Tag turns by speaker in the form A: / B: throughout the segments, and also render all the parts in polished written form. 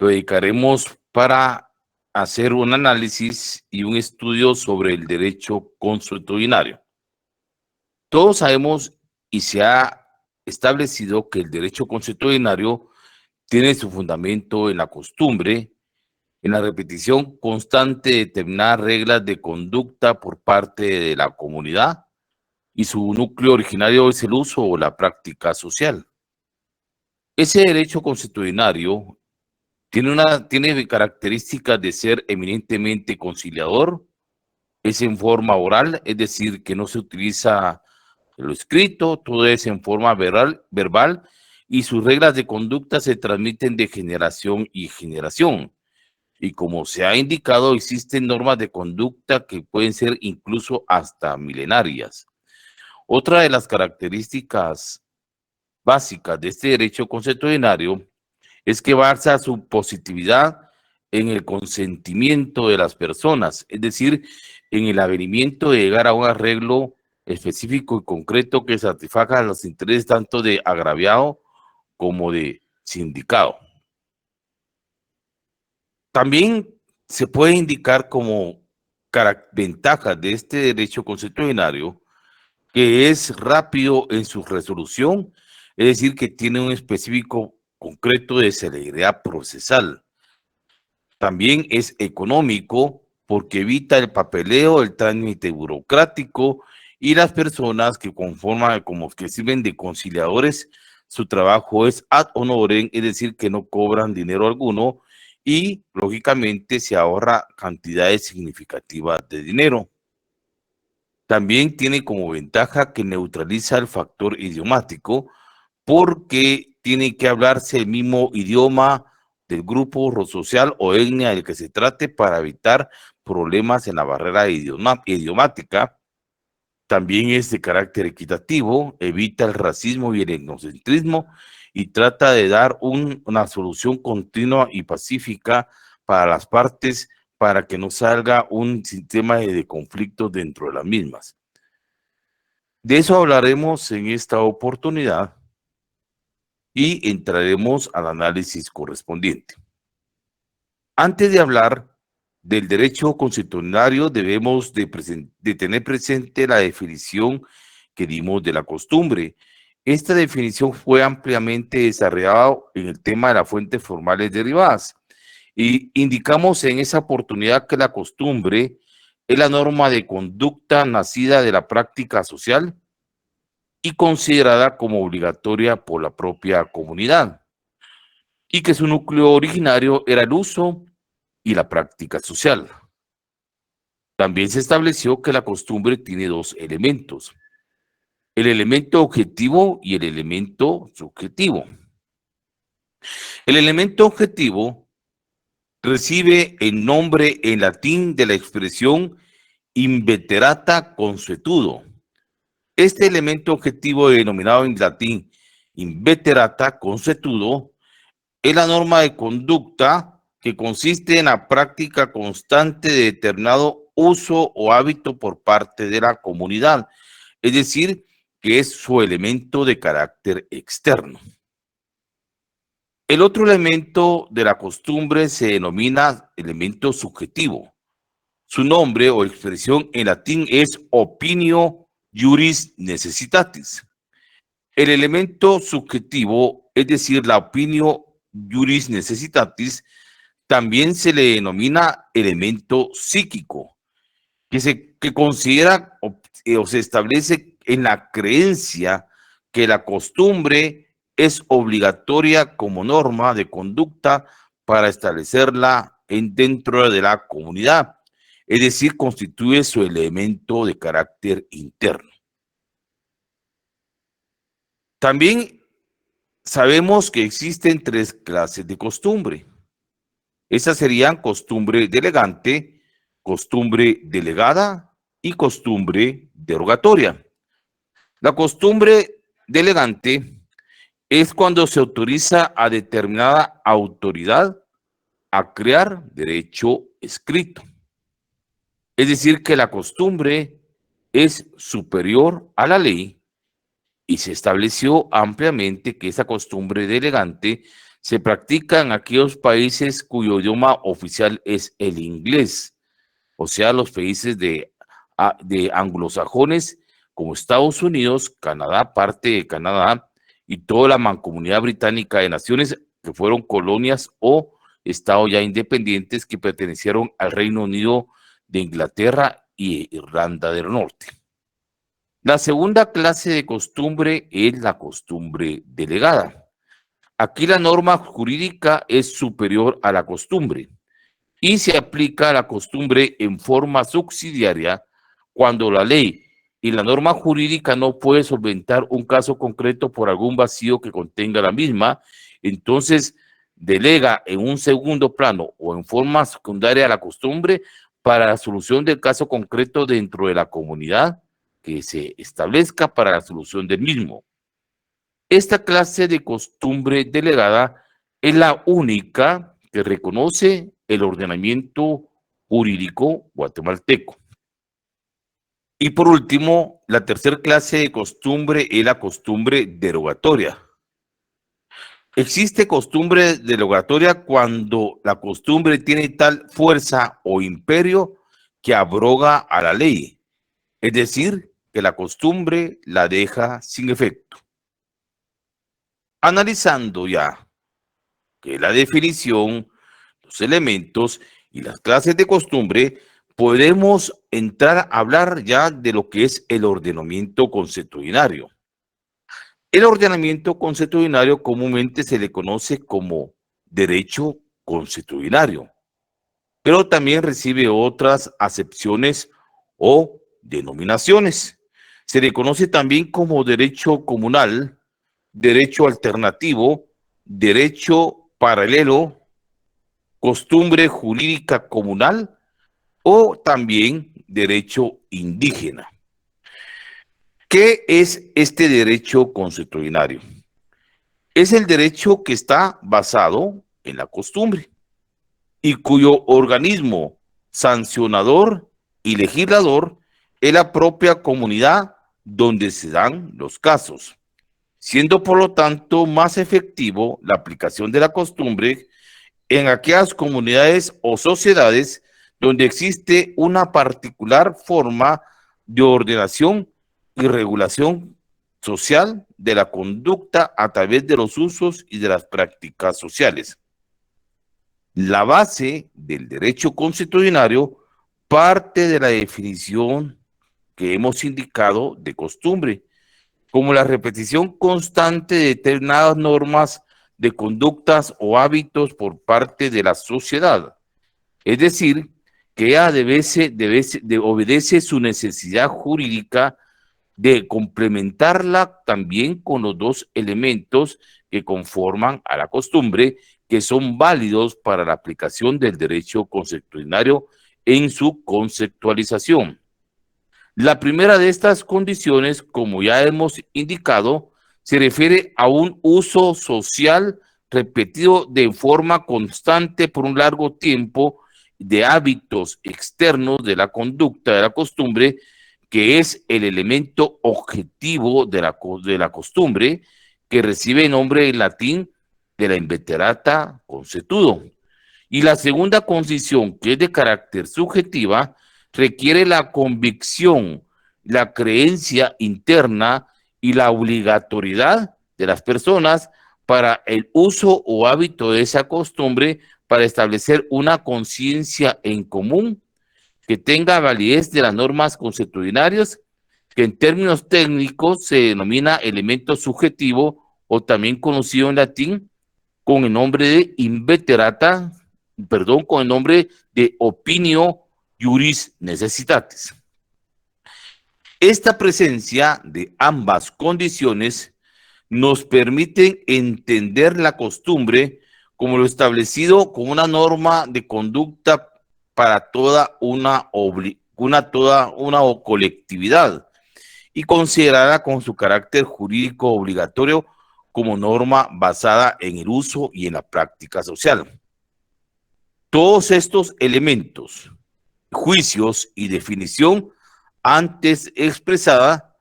A: lo dedicaremos para hacer un análisis y un estudio sobre el derecho consuetudinario. Todos sabemos y se ha establecido que el derecho consuetudinario tiene su fundamento en la costumbre, en la repetición constante de determinadas reglas de conducta por parte de la comunidad, y su núcleo originario es el uso o la práctica social. Ese derecho consuetudinario tiene características de ser eminentemente conciliador, es en forma oral, es decir, que no se utiliza lo escrito, todo es en forma verbal, y sus reglas de conducta se transmiten de generación y generación. Y como se ha indicado, existen normas de conducta que pueden ser incluso hasta milenarias. Otra de las características básicas de este derecho consuetudinario es que basa su positividad en el consentimiento de las personas, es decir, en el avenimiento de llegar a un arreglo específico y concreto que satisfaga los intereses tanto de agraviado como de sindicado. También se puede indicar como ventaja de este derecho consuetudinario que es rápido en su resolución, es decir, que tiene un específico concreto de celeridad procesal. También es económico porque evita el papeleo, el trámite burocrático, y las personas que conforman, como que sirven de conciliadores, su trabajo es ad honorem, es decir, que no cobran dinero alguno y lógicamente se ahorra cantidades significativas de dinero. También tiene como ventaja que neutraliza el factor idiomático porque tiene que hablarse el mismo idioma del grupo social o etnia del que se trate para evitar problemas en la barrera idiomática. También es de carácter equitativo, evita el racismo y el etnocentrismo y trata de dar una solución continua y pacífica para las partes para que no salga un sistema de conflictos dentro de las mismas. De eso hablaremos en esta oportunidad y entraremos al análisis correspondiente. Antes de hablar del derecho consuetudinario, debemos de tener presente la definición que dimos de la costumbre. Esta definición fue ampliamente desarrollada en el tema de las fuentes formales derivadas y indicamos en esa oportunidad que la costumbre es la norma de conducta nacida de la práctica social y considerada como obligatoria por la propia comunidad, y que su núcleo originario era el uso y la práctica social. También se estableció que la costumbre tiene dos elementos, el elemento objetivo y el elemento subjetivo. El elemento objetivo recibe el nombre en latín de la expresión inveterata consuetudo. Este elemento objetivo denominado en latín inveterata consuetudo es la norma de conducta que consiste en la práctica constante de determinado uso o hábito por parte de la comunidad, es decir, que es su elemento de carácter externo. El otro elemento de la costumbre se denomina elemento subjetivo. Su nombre o expresión en latín es opinio juris necessitatis. El elemento subjetivo, es decir, la opinio juris necessitatis, también se le denomina elemento psíquico, que considera o se establece en la creencia que la costumbre es obligatoria como norma de conducta para establecerla dentro de la comunidad, es decir, constituye su elemento de carácter interno. También sabemos que existen tres clases de costumbre. Esas serían costumbre delegante, costumbre delegada y costumbre derogatoria. La costumbre delegante es cuando se autoriza a determinada autoridad a crear derecho escrito. Es decir, que la costumbre es superior a la ley y se estableció ampliamente que esa costumbre delegante Se practica en aquellos países cuyo idioma oficial es el inglés, o sea, los países de anglosajones como Estados Unidos, Canadá, parte de Canadá y toda la mancomunidad británica de naciones que fueron colonias o estados ya independientes que pertenecieron al Reino Unido de Inglaterra y Irlanda del Norte. La segunda clase de costumbre es la costumbre delegada. Aquí la norma jurídica es superior a la costumbre y se aplica a la costumbre en forma subsidiaria cuando la ley y la norma jurídica no puede solventar un caso concreto por algún vacío que contenga la misma, entonces delega en un segundo plano o en forma secundaria la costumbre para la solución del caso concreto dentro de la comunidad que se establezca para la solución del mismo. Esta clase de costumbre delegada es la única que reconoce el ordenamiento jurídico guatemalteco. Y por último, la tercera clase de costumbre es la costumbre derogatoria. Existe costumbre derogatoria cuando la costumbre tiene tal fuerza o imperio que abroga a la ley, es decir, que la costumbre la deja sin efecto. Analizando ya que la definición, los elementos y las clases de costumbre, podemos entrar a hablar ya de lo que es el ordenamiento consuetudinario. El ordenamiento consuetudinario comúnmente se le conoce como derecho consuetudinario, pero también recibe otras acepciones o denominaciones. Se le conoce también como derecho comunal, derecho alternativo, derecho paralelo, costumbre jurídica comunal o también derecho indígena. ¿Qué es este derecho consuetudinario? Es el derecho que está basado en la costumbre y cuyo organismo sancionador y legislador es la propia comunidad donde se dan los casos, siendo por lo tanto más efectivo la aplicación de la costumbre en aquellas comunidades o sociedades donde existe una particular forma de ordenación y regulación social de la conducta a través de los usos y de las prácticas sociales. La base del derecho consuetudinario parte de la definición que hemos indicado de costumbre, como la repetición constante de determinadas normas de conductas o hábitos por parte de la sociedad. Es decir, que ella obedece su necesidad jurídica de complementarla también con los dos elementos que conforman a la costumbre, que son válidos para la aplicación del derecho consuetudinario en su conceptualización. La primera de estas condiciones, como ya hemos indicado, se refiere a un uso social repetido de forma constante por un largo tiempo de hábitos externos de la conducta, de la costumbre, que es el elemento objetivo de la costumbre, que recibe el nombre en latín de la inveterata consuetudo. Y la segunda condición, que es de carácter subjetiva, requiere la convicción, la creencia interna y la obligatoriedad de las personas para el uso o hábito de esa costumbre para establecer una conciencia en común que tenga validez de las normas consuetudinarias, que en términos técnicos se denomina elemento subjetivo o también conocido en latín con el nombre de inveterata, con el nombre de opinio juris necessitatis. Esta presencia de ambas condiciones nos permite entender la costumbre como lo establecido como una norma de conducta para toda una colectividad y considerada con su carácter jurídico obligatorio como norma basada en el uso y en la práctica social. Todos estos elementos, juicios y definición antes expresada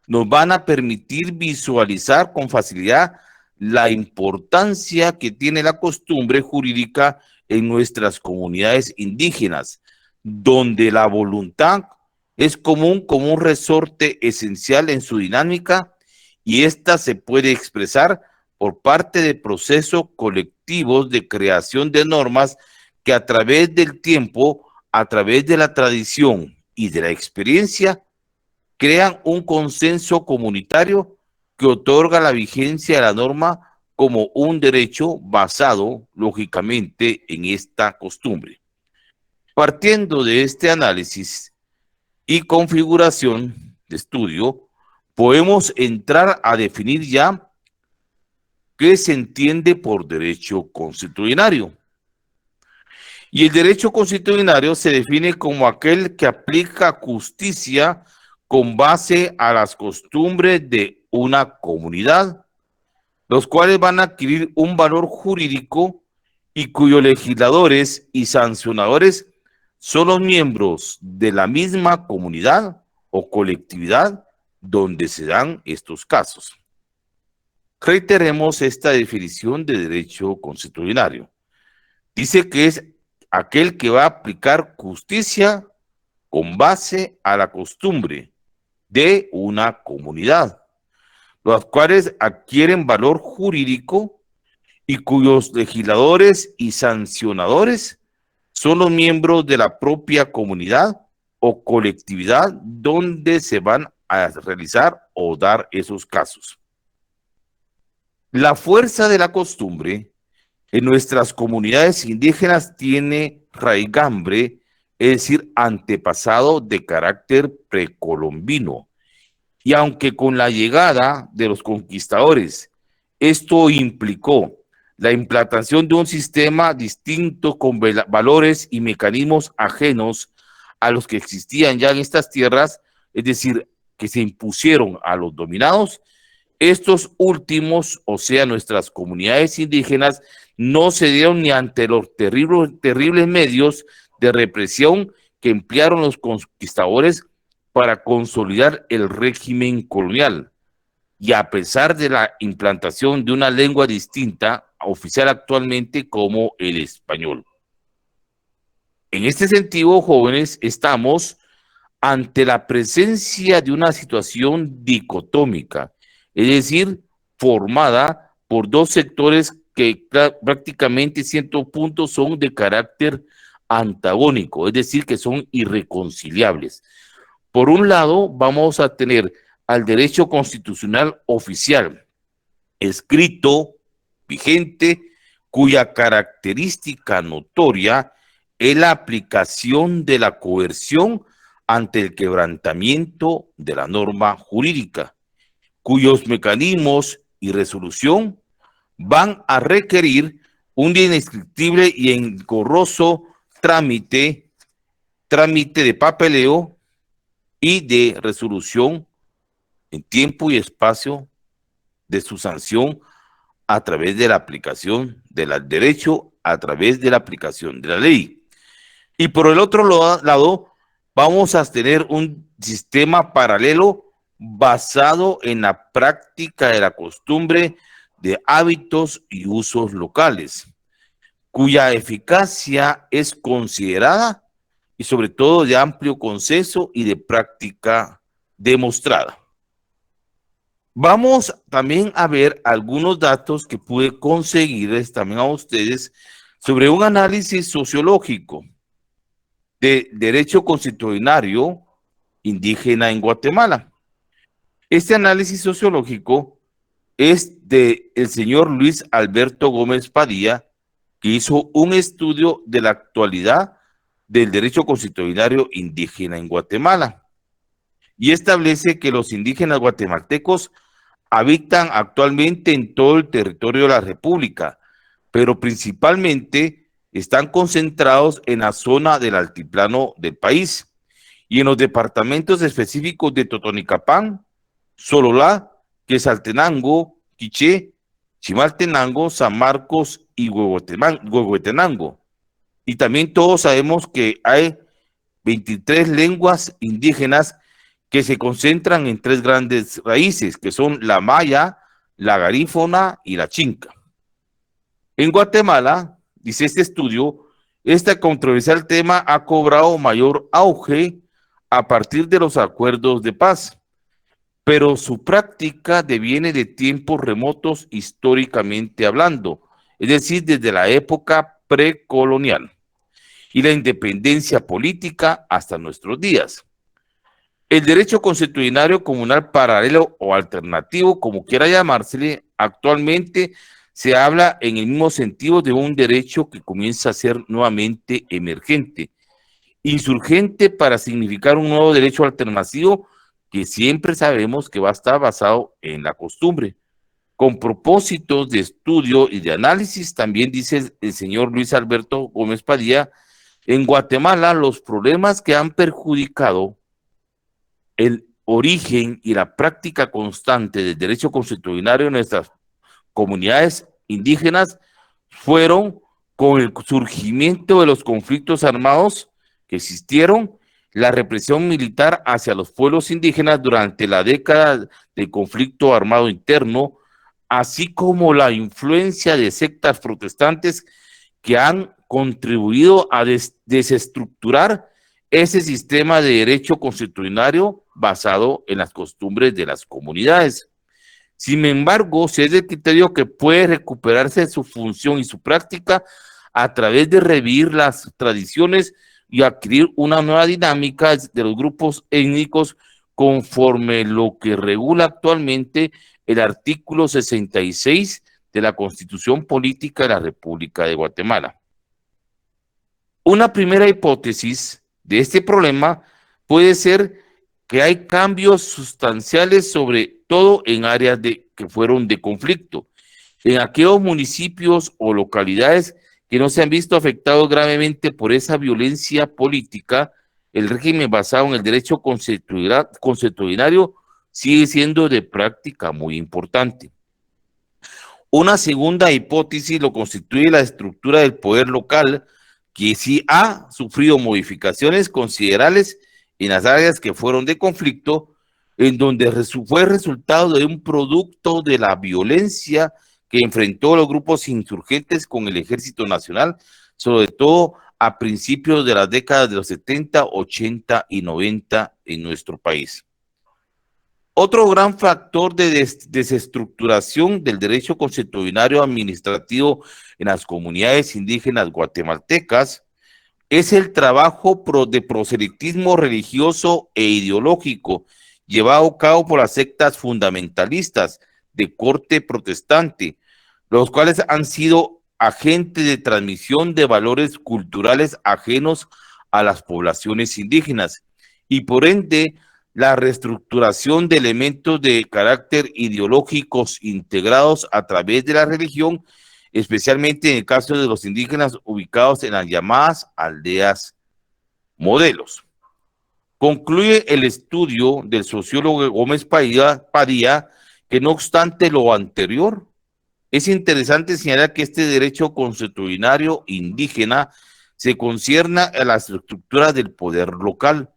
A: nos van a permitir visualizar con facilidad la importancia que tiene la costumbre jurídica en nuestras comunidades indígenas, donde la voluntad es común como un resorte esencial en su dinámica y ésta se puede expresar por parte de procesos colectivos de creación de normas que a través del tiempo, a través de la tradición y de la experiencia, crean un consenso comunitario que otorga la vigencia de la norma como un derecho basado, lógicamente, en esta costumbre. Partiendo de este análisis y configuración de estudio, podemos entrar a definir ya qué se entiende por derecho constitucionario. Y el derecho constitucionario se define como aquel que aplica justicia con base a las costumbres de una comunidad, los cuales van a adquirir un valor jurídico y cuyos legisladores y sancionadores son los miembros de la misma comunidad o colectividad donde se dan estos casos. Reiteremos esta definición de derecho constitucionario. Dice que es aquel que va a aplicar justicia con base a la costumbre de una comunidad, los cuales adquieren valor jurídico y cuyos legisladores y sancionadores son los miembros de la propia comunidad o colectividad donde se van a realizar o dar esos casos. La fuerza de la costumbre en nuestras comunidades indígenas tiene raigambre, es decir, antepasado de carácter precolombino. Y aunque con la llegada de los conquistadores, esto implicó la implantación de un sistema distinto con valores y mecanismos ajenos a los que existían ya en estas tierras, es decir, que se impusieron a los dominados, estos últimos, o sea, nuestras comunidades indígenas, no cedieron ni ante los terribles medios de represión que emplearon los conquistadores para consolidar el régimen colonial. Y a pesar de la implantación de una lengua distinta, oficial actualmente como el español. En este sentido, jóvenes, estamos ante la presencia de una situación dicotómica, es decir, formada por dos sectores que prácticamente en cierto punto son de carácter antagónico, es decir, que son irreconciliables. Por un lado, vamos a tener al derecho constitucional oficial, escrito, vigente, cuya característica notoria es la aplicación de la coerción ante el quebrantamiento de la norma jurídica, cuyos mecanismos y resolución van a requerir un indescriptible y engorroso trámite de papeleo y de resolución en tiempo y espacio de su sanción a través de la aplicación del derecho, a través de la aplicación de la ley. Y por el otro lado, vamos a tener un sistema paralelo basado en la práctica de la costumbre de hábitos y usos locales, cuya eficacia es considerada y sobre todo de amplio consenso y de práctica demostrada. Vamos también a ver algunos datos que pude conseguirles también a ustedes sobre un análisis sociológico de derecho constitucionario indígena en Guatemala. Este análisis sociológico es del señor Luis Alberto Gómez Padilla, que hizo un estudio de la actualidad del derecho constitucionario indígena en Guatemala y establece que los indígenas guatemaltecos habitan actualmente en todo el territorio de la República, pero principalmente están concentrados en la zona del altiplano del país y en los departamentos específicos de Totonicapán, Sololá, Quetzaltenango, Quiché, Chimaltenango, San Marcos y Huehuetenango. Y también todos sabemos que hay 23 lenguas indígenas que se concentran en tres grandes raíces, que son la maya, la garífona y la chinca. En Guatemala, dice este estudio, este controversial tema ha cobrado mayor auge a partir de los acuerdos de paz, pero su práctica deviene de tiempos remotos históricamente hablando, es decir, desde la época precolonial y la independencia política hasta nuestros días. El derecho consuetudinario comunal paralelo o alternativo, como quiera llamársele, actualmente se habla en el mismo sentido de un derecho que comienza a ser nuevamente emergente, insurgente para significar un nuevo derecho alternativo que siempre sabemos que va a estar basado en la costumbre. Con propósitos de estudio y de análisis, también dice el señor Luis Alberto Gómez Padilla, en Guatemala los problemas que han perjudicado el origen y la práctica constante del derecho consuetudinario en nuestras comunidades indígenas fueron con el surgimiento de los conflictos armados que existieron, la represión militar hacia los pueblos indígenas durante la década de conflicto armado interno, así como la influencia de sectas protestantes que han contribuido a desestructurar ese sistema de derecho consuetudinario basado en las costumbres de las comunidades. Sin embargo, se es el criterio que puede recuperarse su función y su práctica a través de revivir las tradiciones y adquirir una nueva dinámica de los grupos étnicos conforme lo que regula actualmente el artículo 66 de la Constitución Política de la República de Guatemala. Una primera hipótesis de este problema puede ser que hay cambios sustanciales, sobre todo en áreas que fueron de conflicto, en aquellos municipios o localidades que no se han visto afectados gravemente por esa violencia política. El régimen basado en el derecho consuetudinario sigue siendo de práctica muy importante. Una segunda hipótesis lo constituye la estructura del poder local, que sí ha sufrido modificaciones considerables en las áreas que fueron de conflicto, en donde fue resultado de un producto de la violencia que enfrentó los grupos insurgentes con el Ejército Nacional, sobre todo a principios de las décadas de los 70, 80 y 90 en nuestro país. Otro gran factor de desestructuración del derecho consuetudinario administrativo en las comunidades indígenas guatemaltecas es el trabajo de proselitismo religioso e ideológico llevado a cabo por las sectas fundamentalistas de corte protestante, los cuales han sido agentes de transmisión de valores culturales ajenos a las poblaciones indígenas y por ende la reestructuración de elementos de carácter ideológicos integrados a través de la religión, especialmente en el caso de los indígenas ubicados en las llamadas aldeas modelos. Concluye el estudio del sociólogo Gómez Padilla que no obstante lo anterior, es interesante señalar que este derecho consuetudinario indígena se concierne a las estructuras del poder local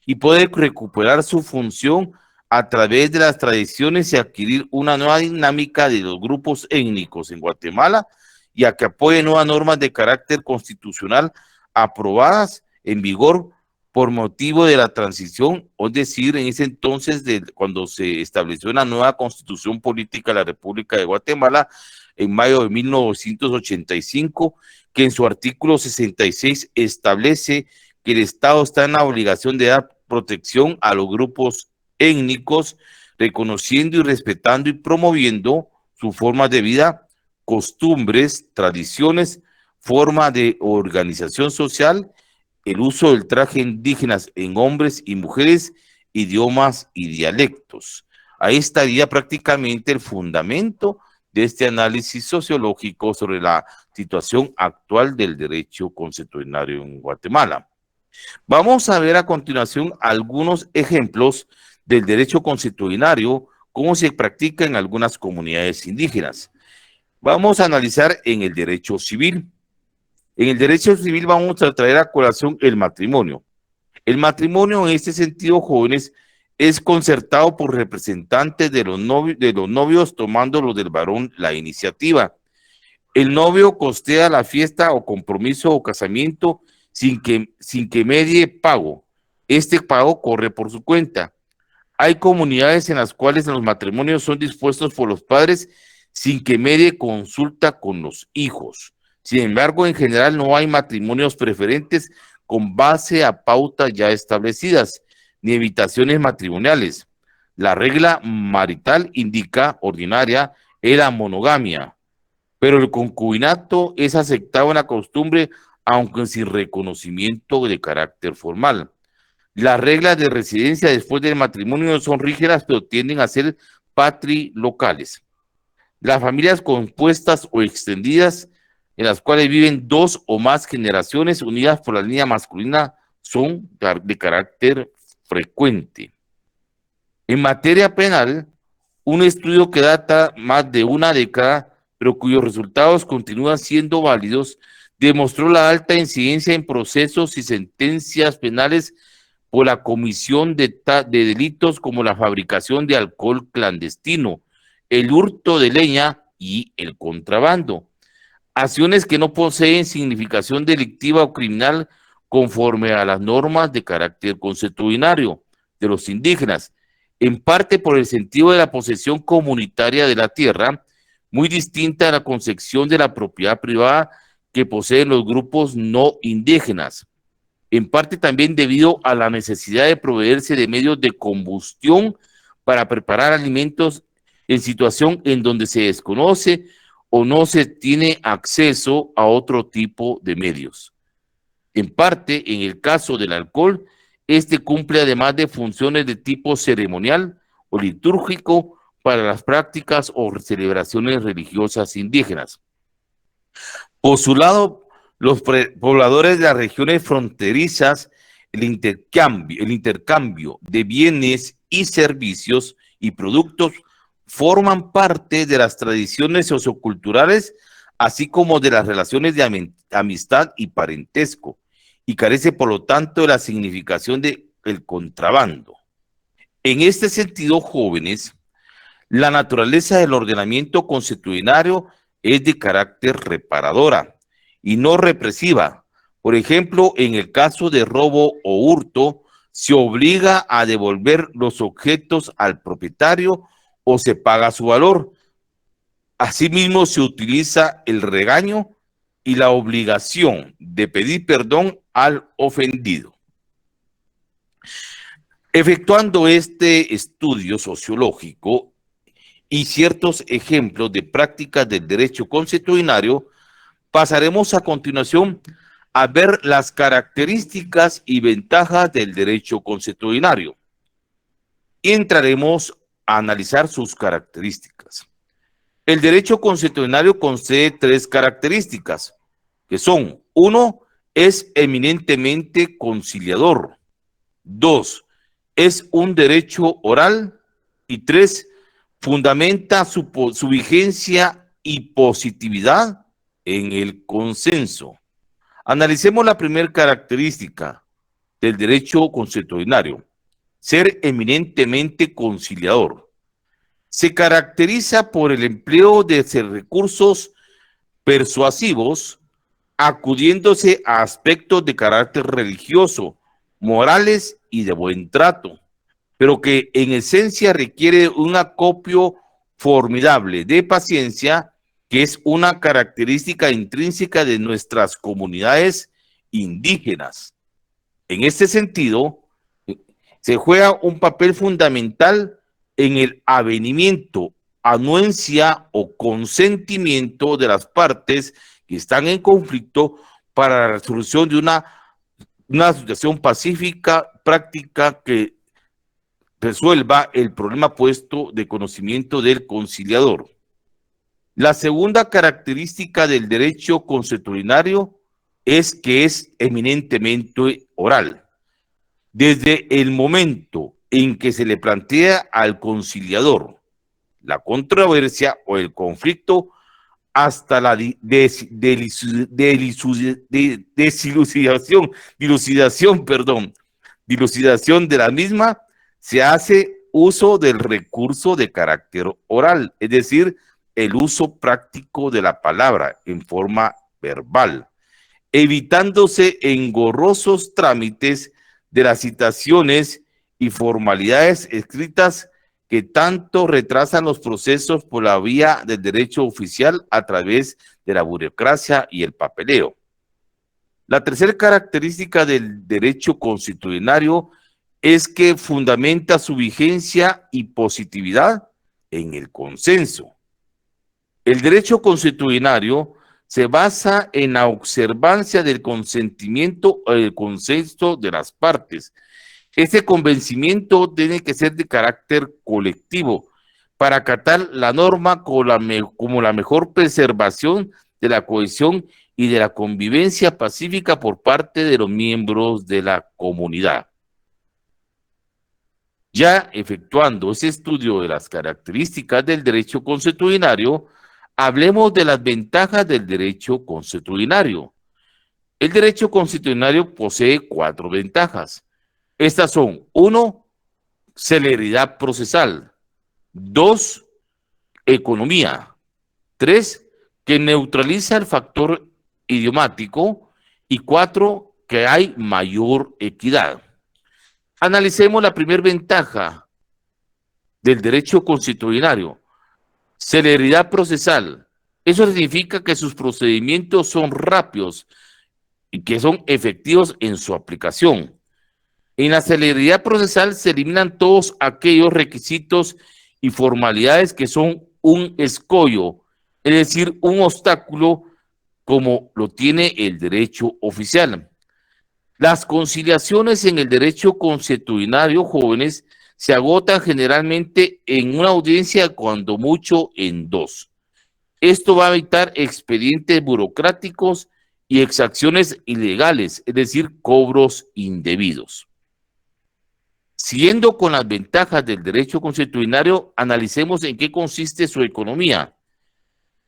A: y puede recuperar su función a través de las tradiciones y adquirir una nueva dinámica de los grupos étnicos en Guatemala y a que apoye nuevas normas de carácter constitucional aprobadas en vigor por motivo de la transición, es decir, en ese entonces, cuando se estableció una nueva constitución política de la República de Guatemala en mayo de 1985, que en su artículo 66 establece que el Estado está en la obligación de dar protección a los grupos étnicos, reconociendo y respetando y promoviendo sus formas de vida, costumbres, tradiciones, forma de organización social, el uso del traje indígena en hombres y mujeres, idiomas y dialectos. Ahí estaría prácticamente el fundamento de este análisis sociológico sobre la situación actual del derecho consuetudinario en Guatemala. Vamos a ver a continuación algunos ejemplos del derecho consuetudinario, cómo se practica en algunas comunidades indígenas. Vamos a analizar en el derecho civil. En el derecho civil vamos a traer a colación el matrimonio. El matrimonio en este sentido, jóvenes, es concertado por representantes de los novios tomando los del varón la iniciativa. El novio costea la fiesta o compromiso o casamiento sin que medie pago. Este pago corre por su cuenta. Hay comunidades en las cuales los matrimonios son dispuestos por los padres sin que medie consulta con los hijos. Sin embargo, en general no hay matrimonios preferentes con base a pautas ya establecidas, ni evitaciones matrimoniales. La regla marital indica ordinaria la monogamia, pero el concubinato es aceptado en la costumbre, aunque sin reconocimiento de carácter formal. Las reglas de residencia después del matrimonio son rígidas, pero tienden a ser patrilocales. Las familias compuestas o extendidas, en las cuales viven dos o más generaciones unidas por la línea masculina, son de carácter frecuente. En materia penal, un estudio que data más de una década, pero cuyos resultados continúan siendo válidos, demostró la alta incidencia en procesos y sentencias penales por la comisión de delitos como la fabricación de alcohol clandestino, el hurto de leña y el contrabando. Acciones que no poseen significación delictiva o criminal conforme a las normas de carácter consuetudinario de los indígenas, en parte por el sentido de la posesión comunitaria de la tierra, muy distinta a la concepción de la propiedad privada que poseen los grupos no indígenas, en parte también debido a la necesidad de proveerse de medios de combustión para preparar alimentos en situación en donde se desconoce o no se tiene acceso a otro tipo de medios. En parte, en el caso del alcohol, este cumple además de funciones de tipo ceremonial o litúrgico para las prácticas o celebraciones religiosas indígenas. Por su lado, los pobladores de las regiones fronterizas, el intercambio de bienes y servicios y productos forman parte de las tradiciones socioculturales, así como de las relaciones de amistad y parentesco, y carece, por lo tanto, de la significación del contrabando. En este sentido, jóvenes, la naturaleza del ordenamiento consuetudinario es de carácter reparadora y no represiva. Por ejemplo, en el caso de robo o hurto, se obliga a devolver los objetos al propietario o se paga su valor. Asimismo, se utiliza el regaño y la obligación de pedir perdón al ofendido. Efectuando este estudio sociológico y ciertos ejemplos de prácticas del derecho consuetudinario, pasaremos a continuación a ver las características y ventajas del derecho consuetudinario y entraremos a analizar sus características. El derecho consuetudinario concede tres características, que son: 1, es eminentemente conciliador; 2, es un derecho oral; y 3, fundamenta su vigencia y positividad en el consenso. Analicemos la primera característica del derecho consuetudinario: ser eminentemente conciliador. Se caracteriza por el empleo de recursos persuasivos, acudiéndose a aspectos de carácter religioso, morales y de buen trato, pero que en esencia requiere un acopio formidable de paciencia, que es una característica intrínseca de nuestras comunidades indígenas. En este sentido, se juega un papel fundamental en el avenimiento, anuencia o consentimiento de las partes que están en conflicto para la resolución de una situación pacífica, práctica, que resuelva el problema puesto de conocimiento del conciliador. La segunda característica del derecho consuetudinario es que es eminentemente oral. Desde el momento en que se le plantea al conciliador la controversia o el conflicto hasta la dilucidación de la misma, se hace uso del recurso de carácter oral, es decir, el uso práctico de la palabra en forma verbal, evitándose engorrosos trámites de las citaciones y formalidades escritas que tanto retrasan los procesos por la vía del derecho oficial a través de la burocracia y el papeleo. La tercera característica del derecho constitucionario es que fundamenta su vigencia y positividad en el consenso. El derecho constitucionario se basa en la observancia del consentimiento o el consenso de las partes. Ese convencimiento tiene que ser de carácter colectivo para acatar la norma como la mejor preservación de la cohesión y de la convivencia pacífica por parte de los miembros de la comunidad. Ya efectuando ese estudio de las características del derecho constitucionario, hablemos de las ventajas del derecho constitucionario. El derecho constitucionario posee 4 ventajas. Estas son: 1, celeridad procesal; 2, economía; 3, que neutraliza el factor idiomático; y 4, que hay mayor equidad. Analicemos la primera ventaja del derecho constitucionario: celeridad procesal. Eso significa que sus procedimientos son rápidos y que son efectivos en su aplicación. En la celeridad procesal se eliminan todos aquellos requisitos y formalidades que son un escollo, es decir, un obstáculo, como lo tiene el derecho oficial. Las conciliaciones en el derecho constitucionario, jóvenes, se agotan generalmente en una audiencia, cuando mucho en 2. Esto va a evitar expedientes burocráticos y exacciones ilegales, es decir, cobros indebidos. Siguiendo con las ventajas del derecho constitucionario, analicemos en qué consiste su economía.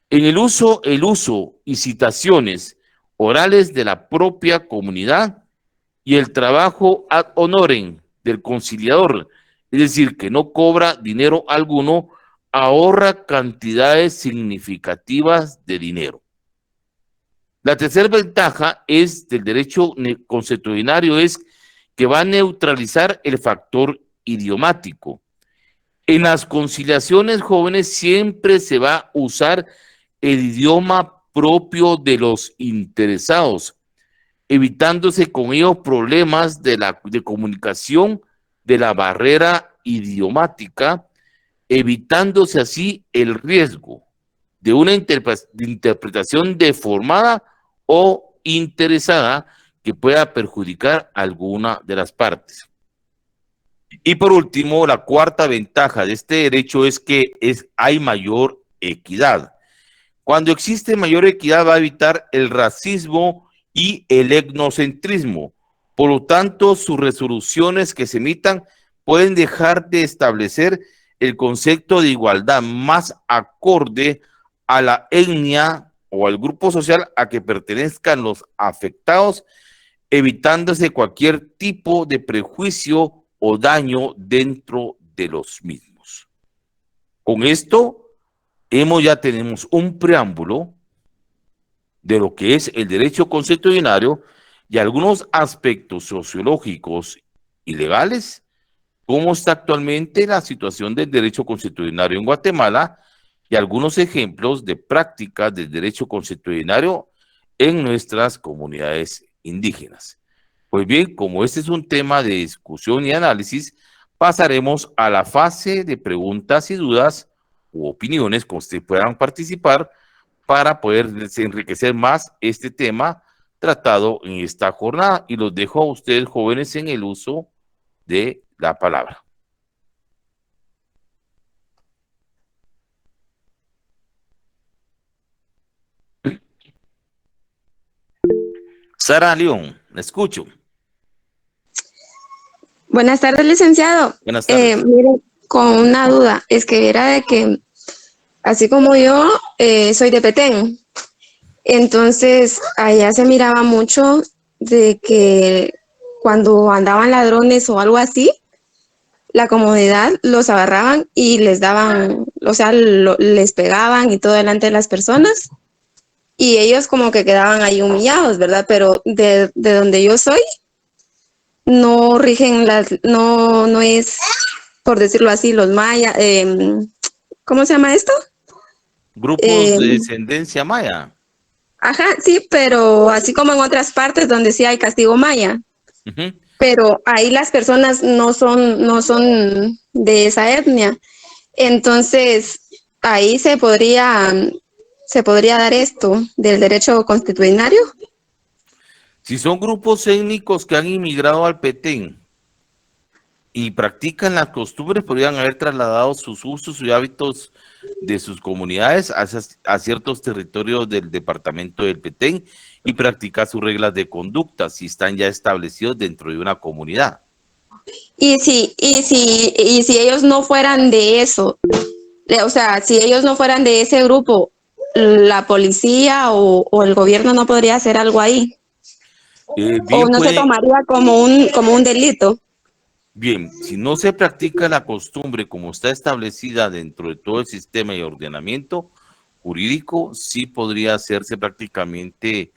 A: En el uso y citaciones orales de la propia comunidad y el trabajo ad honorem del conciliador, es decir, que no cobra dinero alguno, ahorra cantidades significativas de dinero. La tercera ventaja del derecho constitucionario es que va a neutralizar el factor idiomático. En las conciliaciones, jóvenes, siempre se va a usar el idioma propio de los interesados, evitándose con ello problemas de comunicación de la barrera idiomática, evitándose así el riesgo de una interpretación deformada o interesada que pueda perjudicar a alguna de las partes. Y por último, la cuarta ventaja de este derecho es que hay mayor equidad. Cuando existe mayor equidad, va a evitar el racismo y el etnocentrismo. Por lo tanto, sus resoluciones que se emitan pueden dejar de establecer el concepto de igualdad más acorde a la etnia o al grupo social a que pertenezcan los afectados, evitándose cualquier tipo de prejuicio o daño dentro de los mismos. Con esto ya tenemos un preámbulo de lo que es el derecho constitucionario y algunos aspectos sociológicos y legales, cómo está actualmente la situación del derecho constitucionario en Guatemala y algunos ejemplos de prácticas del derecho constitucionario en nuestras comunidades indígenas. Pues bien, como este es un tema de discusión y análisis, pasaremos a la fase de preguntas y dudas u opiniones que ustedes puedan participar para poder enriquecer más este tema tratado en esta jornada. Y los dejo a ustedes, jóvenes, en el uso de la palabra. Sara León, la escucho.
B: Buenas tardes, licenciado.
A: Buenas tardes.
B: Mire, con una duda, es que era de que, así como yo, soy de Petén, entonces allá se miraba mucho de que cuando andaban ladrones o algo así, la comunidad los agarraban y les daban, o sea, les pegaban y todo delante de las personas y ellos como que quedaban ahí humillados, ¿verdad? Pero de donde yo soy, no rigen no es, por decirlo así, los mayas, ¿cómo se llama esto?
A: Grupos
B: Eh,
A: de descendencia maya.
B: ajá, sí, pero así como en otras partes donde sí hay castigo maya,
A: Ujú.
B: pero ahí las personas no son de esa etnia. Entonces, ahí se podría dar esto del derecho constitucionario.
A: Si son grupos étnicos que han inmigrado al Petén y practican las costumbres, podrían haber trasladado sus usos y hábitos de sus comunidades a ciertos territorios del departamento del Petén y practicar sus reglas de conducta si están ya establecidos dentro de una comunidad.
B: Y si ellos no fueran de eso, o sea, si ellos no fueran de ese grupo, la policía o el gobierno no podría hacer algo ahí, o
A: Bien
B: no se
A: puede,
B: tomaría como un delito.
A: bien, si no se practica la costumbre como está establecida dentro de todo el sistema y ordenamiento jurídico, sí podría hacerse prácticamente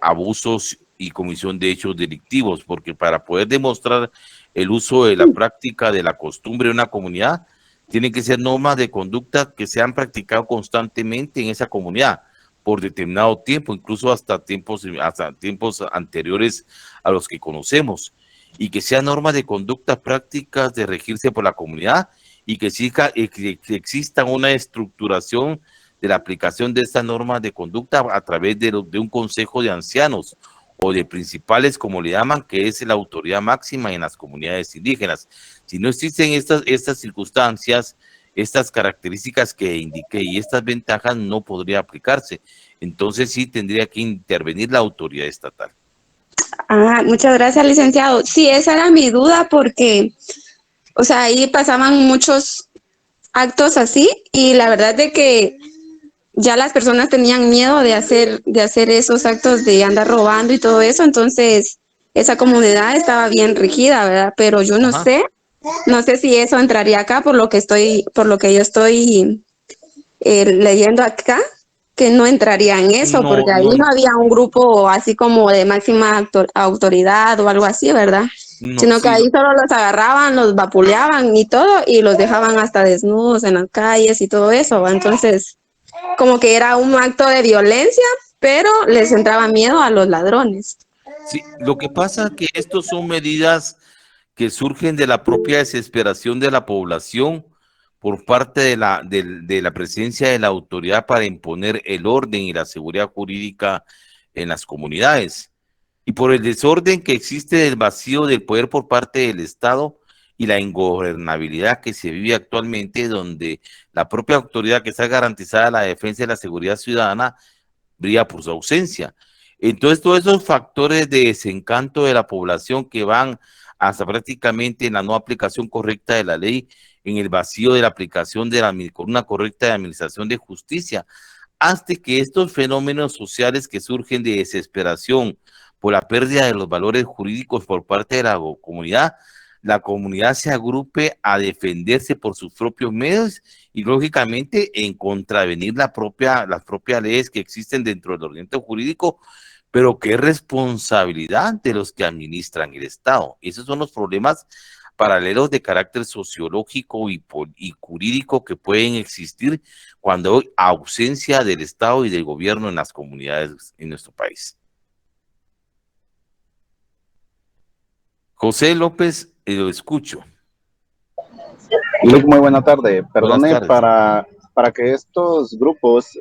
A: abusos y comisión de hechos delictivos, porque para poder demostrar el uso de la práctica de la costumbre de una comunidad, tienen que ser normas de conducta que se han practicado constantemente en esa comunidad por determinado tiempo, incluso hasta tiempos anteriores a los que conocemos, y que sean normas de conducta prácticas de regirse por la comunidad y que exista una estructuración de la aplicación de estas normas de conducta a través de un consejo de ancianos o de principales, como le llaman, que es la autoridad máxima en las comunidades indígenas. Si no existen estas circunstancias, estas características que indiqué y estas ventajas, no podría aplicarse. Entonces sí tendría que intervenir la autoridad estatal.
B: Ah, muchas gracias, licenciado. Sí, esa era mi duda porque, o sea, ahí pasaban muchos actos así y la verdad de que ya las personas tenían miedo de hacer esos actos de andar robando y todo eso, entonces esa comunidad estaba bien rigida, ¿verdad? Pero yo
A: Ajá.
B: no sé si eso entraría acá por lo que yo estoy leyendo acá, que no entraría en eso,
A: No,
B: porque ahí no
A: no,
B: había un grupo así como de máxima autoridad o algo así, ¿verdad?
A: no,
B: Sino que
A: sí,
B: ahí solo los agarraban, los vapuleaban y todo, y los dejaban hasta desnudos en las calles y todo eso, ¿va? Entonces, como que era un acto de violencia, pero les entraba miedo a los ladrones.
A: sí. Lo que pasa es que estos son medidas que surgen de la propia desesperación de la población por parte de la presencia de la autoridad para imponer el orden y la seguridad jurídica en las comunidades. Y por el desorden que existe del vacío del poder por parte del Estado y la ingobernabilidad que se vive actualmente, donde la propia autoridad que está garantizada la defensa y la seguridad ciudadana brilla por su ausencia. Entonces, todos esos factores de desencanto de la población que van hasta prácticamente en la no aplicación correcta de la ley, en el vacío de la aplicación de con una correcta administración de justicia, hasta que estos fenómenos sociales que surgen de desesperación por la pérdida de los valores jurídicos por parte de la comunidad se agrupe a defenderse por sus propios medios y lógicamente en contravenir las propias leyes que existen dentro del ordenamiento jurídico, pero que es responsabilidad de los que administran el Estado. Esos son los problemas paralelos de carácter sociológico y jurídico que pueden existir cuando hay ausencia del Estado y del gobierno en las comunidades en nuestro país. José López, lo escucho.
C: Luke, muy buena tarde.
A: Buenas
C: Perdone,
A: tardes.
C: para que estos grupos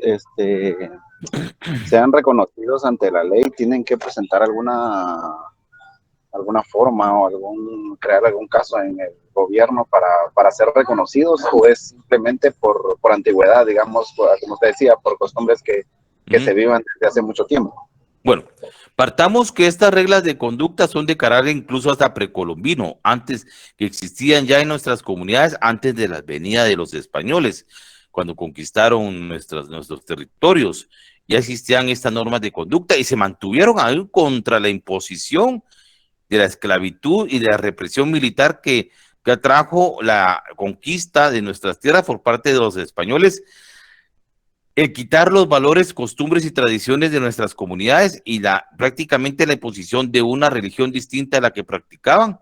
C: sean reconocidos ante la ley, ¿tienen que presentar alguna forma o crear algún caso en el gobierno para ser reconocidos, o es simplemente por antigüedad, digamos, como usted decía, por costumbres que se vivan desde hace mucho tiempo?
A: Bueno, partamos que estas reglas de conducta son de carácter incluso hasta precolombino, antes que existían ya en nuestras comunidades, antes de la venida de los españoles, cuando conquistaron nuestros territorios. Ya existían estas normas de conducta y se mantuvieron aún contra la imposición de la esclavitud y de la represión militar que que atrajo la conquista de nuestras tierras por parte de los españoles, el quitar los valores, costumbres y tradiciones de nuestras comunidades y prácticamente la imposición de una religión distinta a la que practicaban,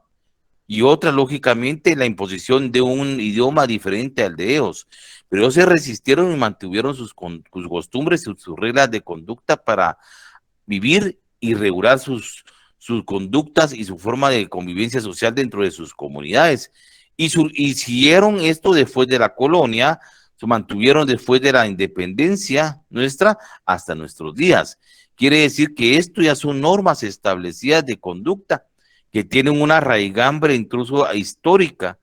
A: y otra, lógicamente, la imposición de un idioma diferente al de ellos. Pero ellos se resistieron y mantuvieron sus costumbres, sus reglas de conducta para vivir y regular sus conductas y su forma de convivencia social dentro de sus comunidades. Y siguieron esto después de la colonia, se mantuvieron después de la independencia nuestra hasta nuestros días. Quiere decir que esto ya son normas establecidas de conducta que tienen una raigambre incluso histórica,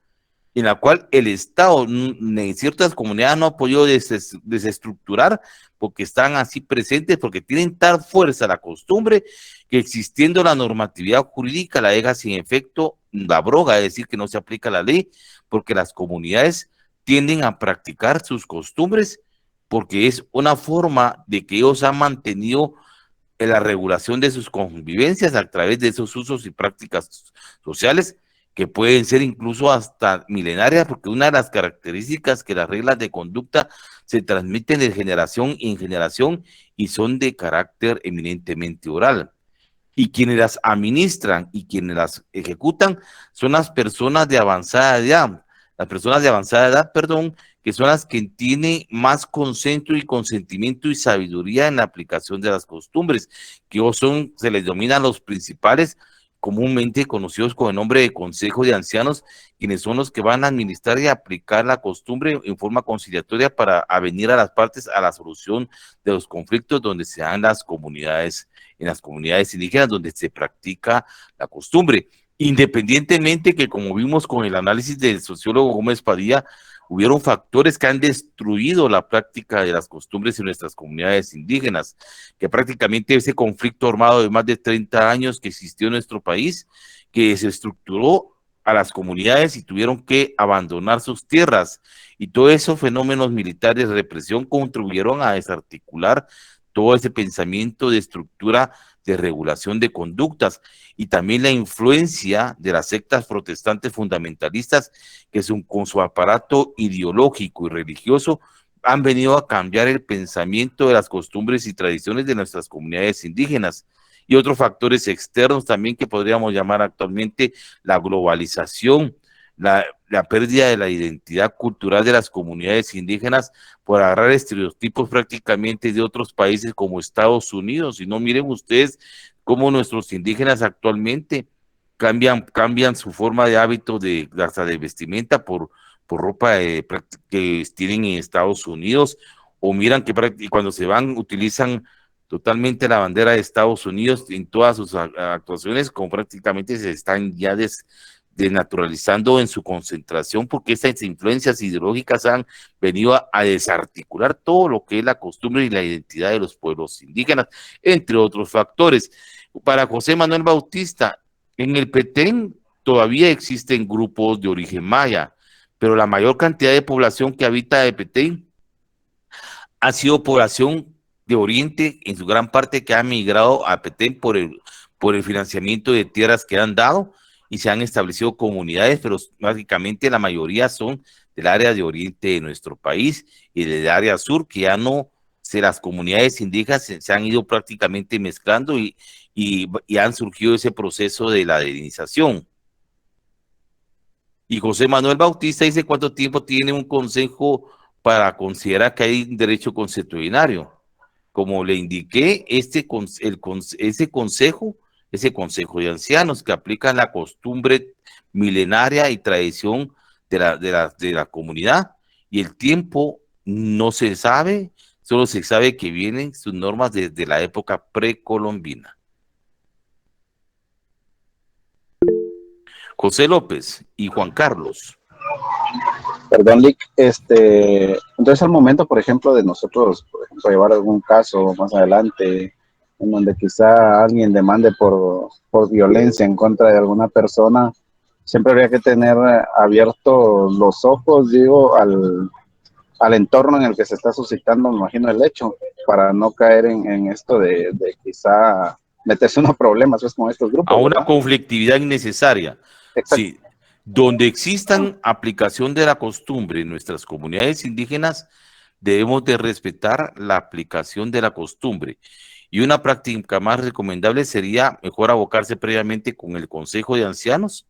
A: en la cual el Estado en ciertas comunidades no ha podido desestructurar porque están así presentes, porque tienen tal fuerza la costumbre que existiendo la normatividad jurídica la deja sin efecto la abroga, es decir, que no se aplica la ley, porque las comunidades tienden a practicar sus costumbres porque es una forma de que ellos han mantenido la regulación de sus convivencias a través de esos usos y prácticas sociales que pueden ser incluso hasta milenarias, porque una de las características que las reglas de conducta se transmiten de generación en generación y son de carácter eminentemente oral. Y quienes las administran y quienes las ejecutan son las personas de avanzada edad, perdón, que son las que tienen más consenso y consentimiento y sabiduría en la aplicación de las costumbres, que se les denominan los principales, comúnmente conocidos con el nombre de Consejo de Ancianos, quienes son los que van a administrar y aplicar la costumbre en forma conciliatoria para avenir a las partes a la solución de los conflictos donde se dan en las comunidades indígenas, donde se practica la costumbre. Independientemente que, como vimos con el análisis del sociólogo Gómez Padilla, hubieron factores que han destruido la práctica de las costumbres en nuestras comunidades indígenas, que prácticamente ese conflicto armado de más de 30 años que existió en nuestro país, que desestructuró a las comunidades y tuvieron que abandonar sus tierras, y todos esos fenómenos militares de represión contribuyeron a desarticular todo ese pensamiento de estructura de regulación de conductas, y también la influencia de las sectas protestantes fundamentalistas que con su aparato ideológico y religioso han venido a cambiar el pensamiento de las costumbres y tradiciones de nuestras comunidades indígenas. Y otros factores externos también que podríamos llamar actualmente la globalización, la pérdida de la identidad cultural de las comunidades indígenas por agarrar estereotipos prácticamente de otros países como Estados Unidos. Y no miren ustedes cómo nuestros indígenas actualmente cambian su forma de hábito hasta de vestimenta por ropa que tienen en Estados Unidos, o miran que cuando se van utilizan totalmente la bandera de Estados Unidos en todas sus actuaciones, como prácticamente se están ya desnaturalizando en su concentración, porque estas influencias ideológicas han venido a desarticular todo lo que es la costumbre y la identidad de los pueblos indígenas, entre otros factores. Para José Manuel Bautista, en el Petén todavía existen grupos de origen maya, pero la mayor cantidad de población que habita el Petén ha sido población de Oriente, en su gran parte, que ha migrado a Petén por el financiamiento de tierras que han dado, y se han establecido comunidades, pero básicamente la mayoría son del área de Oriente de nuestro país y del área sur, que ya no, las comunidades indígenas se han ido prácticamente mezclando y han surgido ese proceso de la dedinización. Y José Manuel Bautista dice: ¿cuánto tiempo tiene un consejo para considerar que hay un derecho consuetudinario? Como le indiqué, ese consejo de ancianos que aplican la costumbre milenaria y tradición de la comunidad, y el tiempo no se sabe, solo se sabe que vienen sus normas desde la época precolombina. José López y Juan Carlos.
C: Perdón, Lick, entonces al momento, por ejemplo, de nosotros, por ejemplo, llevar algún caso más adelante en donde quizá alguien demande por violencia en contra de alguna persona, siempre habría que tener abiertos los ojos, digo, al entorno en el que se está suscitando, me imagino, el hecho, para no caer en esto de quizá meterse unos problemas pues, con estos grupos.
A: A una
C: ¿verdad?
A: conflictividad innecesaria.
C: Exacto.
A: Sí, Donde existan aplicación de la costumbre en nuestras comunidades indígenas, debemos de respetar la aplicación de la costumbre. Y una práctica más recomendable sería mejor abocarse previamente con el Consejo de Ancianos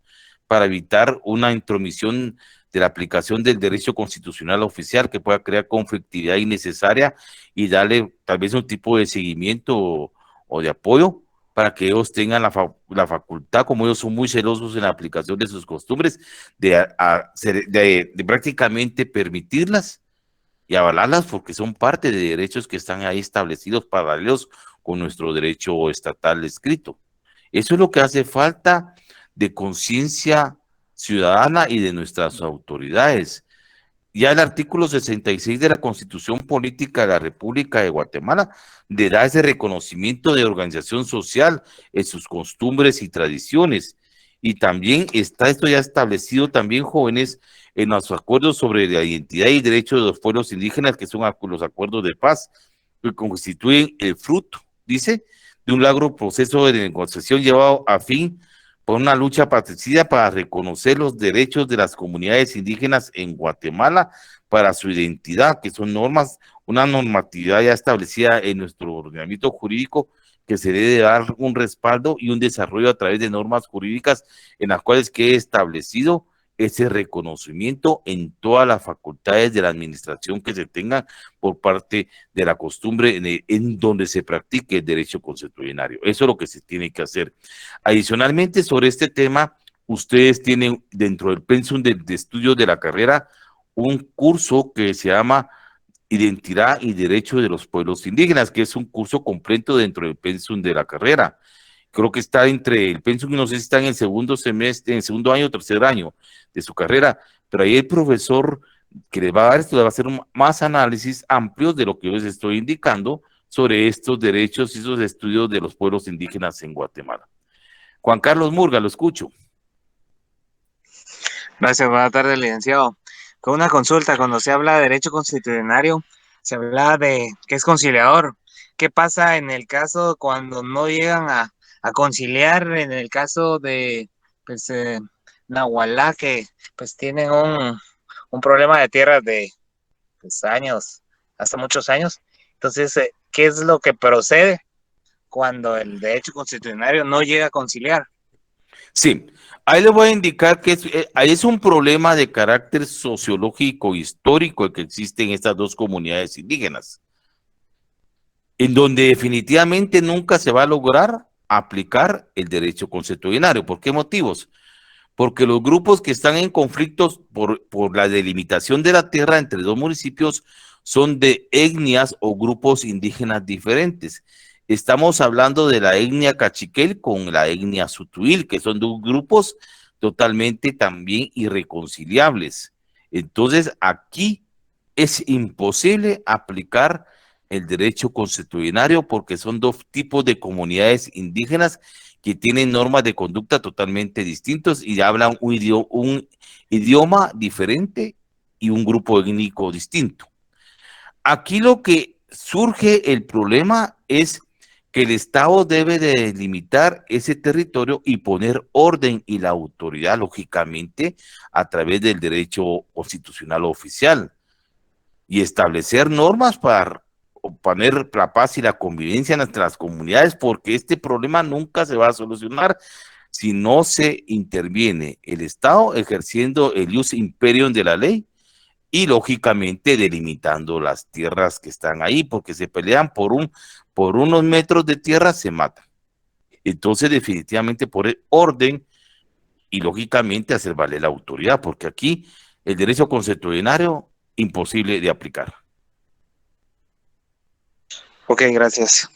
A: para evitar una intromisión de la aplicación del derecho constitucional oficial que pueda crear conflictividad innecesaria y darle tal vez un tipo de seguimiento o de apoyo para que ellos tengan la facultad, como ellos son muy celosos en la aplicación de sus costumbres, de prácticamente permitirlas y avalarlas porque son parte de derechos que están ahí establecidos paralelos con nuestro derecho estatal escrito. Eso es lo que hace falta de conciencia ciudadana y de nuestras autoridades. Ya el artículo 66 de la Constitución Política de la República de Guatemala le da ese reconocimiento de organización social en sus costumbres y tradiciones. Y también está esto ya establecido también, jóvenes, en los acuerdos sobre la identidad y derechos de los pueblos indígenas, que son los acuerdos de paz, que constituyen el fruto, dice, de un largo proceso de negociación llevado a fin por una lucha patricida para reconocer los derechos de las comunidades indígenas en Guatemala para su identidad, que son normas, una normatividad ya establecida en nuestro ordenamiento jurídico que se debe dar un respaldo y un desarrollo a través de normas jurídicas en las cuales quede establecido ese reconocimiento en todas las facultades de la administración que se tengan por parte de la costumbre en donde se practique el derecho consuetudinario. Eso es lo que se tiene que hacer. Adicionalmente, sobre este tema, ustedes tienen dentro del pensum de estudios de la carrera un curso que se llama Identidad y Derecho de los Pueblos Indígenas, que es un curso completo dentro del pensum de la carrera. Creo que está entre el pensum, no sé si está en el segundo semestre, en el segundo año o tercer año de su carrera, pero ahí el profesor que le va a dar esto le va a hacer más análisis amplios de lo que yo les estoy indicando sobre estos derechos y esos estudios de los pueblos indígenas en Guatemala. Juan Carlos Murga, lo escucho.
D: Gracias, buenas tardes, licenciado. Con una consulta, cuando se habla de derecho constitucionario, se habla de que es conciliador. ¿Qué pasa en el caso cuando no llegan a conciliar? En el caso de pues, Nahualá, que pues tienen un problema de tierras de pues, años, hasta muchos años. Entonces, ¿qué es lo que procede cuando el derecho constitucionario no llega a conciliar?
A: Sí, ahí les voy a indicar que es un problema de carácter sociológico, histórico, el que existe en estas dos comunidades indígenas, en donde definitivamente nunca se va a lograr aplicar el derecho consuetudinario. ¿Por qué motivos? Porque los grupos que están en conflictos por la delimitación de la tierra entre dos municipios son de etnias o grupos indígenas diferentes. Estamos hablando de la etnia cachiquel con la etnia sutuil, que son dos grupos totalmente también irreconciliables. Entonces, aquí es imposible aplicar el derecho consuetudinario porque son dos tipos de comunidades indígenas que tienen normas de conducta totalmente distintos y hablan un idioma diferente y un grupo étnico distinto. Aquí lo que surge el problema es que el Estado debe de delimitar ese territorio y poner orden y la autoridad, lógicamente, a través del derecho constitucional oficial y establecer normas para poner la paz y la convivencia en nuestras comunidades, porque este problema nunca se va a solucionar si no se interviene el Estado ejerciendo el ius imperium de la ley y lógicamente delimitando las tierras que están ahí, porque se pelean por unos metros de tierra, se matan. Entonces, definitivamente por el orden y lógicamente hacer valer la autoridad, porque aquí el derecho consuetudinario imposible de aplicar.
D: Ok, gracias.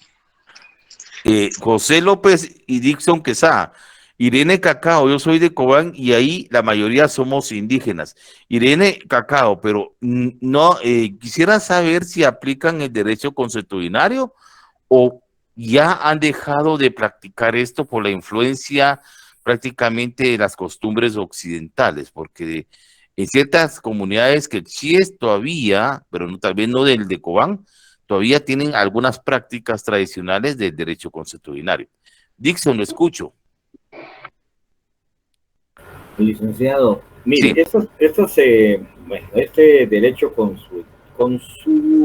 A: José López y Dixon Quesada. Irene Cacao, yo soy de Cobán y ahí la mayoría somos indígenas. Irene Cacao, pero no, quisiera saber si aplican el derecho consuetudinario o ya han dejado de practicar esto por la influencia prácticamente de las costumbres occidentales, porque en ciertas comunidades que sí es todavía, pero no, tal vez no del de Cobán, todavía tienen algunas prácticas tradicionales del derecho consuetudinario. Dixon, lo escucho.
E: Licenciado, mire,
A: Sí,
E: bueno, este derecho